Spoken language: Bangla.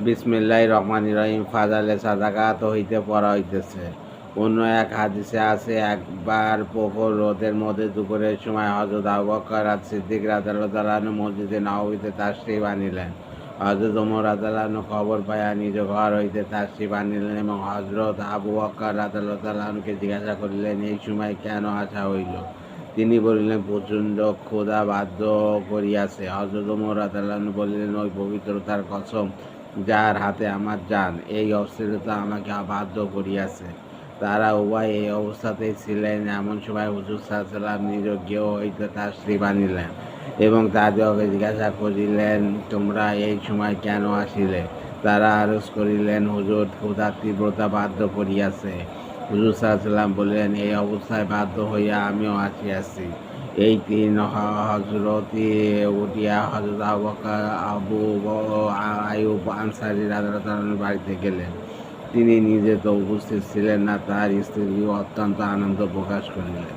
বিসমিল্লাহির রহমানির রহিম। ফাজালে সাদাকাত হইতে পড়া হইতেছে। অন্য এক হাদিসে আছে, একবার প্রখর রোদের মধ্যে দুপুরের সময় হযরত আবু বকর সিদ্দিক রাদিয়াল্লাহু আনহু মসজিদে নববীতে তাশরিফ আনিলেন। হযরত ওমর রাদিয়াল্লাহু আনহু খবর পাইয়া নিজ ঘর হইতে তাশরিফ আনিলেন এবং হযরত আবু বকর রাদিয়াল্লাহু আনহুকে জিজ্ঞাসা করিলেন, এই সময় কেন আসা হইল? তিনি বলিলেন, প্রচণ্ড ক্ষুধা বাধ্য করিয়াছে। হযরত ওমর রাদিয়াল্লাহু আনহু বলিলেন, ওই পবিত্রতার কসম যার হাতে আমার জান, এই অস্থিরতা আমাকে বাধ্য করিয়াছে। তারা উভয় এই অবস্থাতেই ছিলেন। এমন সময় হুজুর সাল্লাল্লাহু আলাইহি ওয়াসাল্লাম নিজ গৃহ হইতে তাশরিফ আনিলেন এবং তাদেরকে জিজ্ঞাসা করিলেন, তোমরা এই সময় কেন আসিলে? তারা আরজ করিলেন, হুজুর, ক্ষুধার তীব্রতা বাধ্য করিয়াছে। হুজুর সাল্লাল্লাহু আলাইহি ওয়াসাল্লাম বললেন, এই অবস্থায় বাধ্য হইয়া আমিও আসিয়াছি। এই তিন হযরতি উঠিয়া হযরত আবু আইয়ুব আনসারী রাদিয়াল্লাহু আনহুর বাড়িতে গেলেন। তিনি নিজে তো উপস্থিত ছিলেন না, তাঁর স্ত্রীও অত্যন্ত আনন্দ প্রকাশ করিলেন।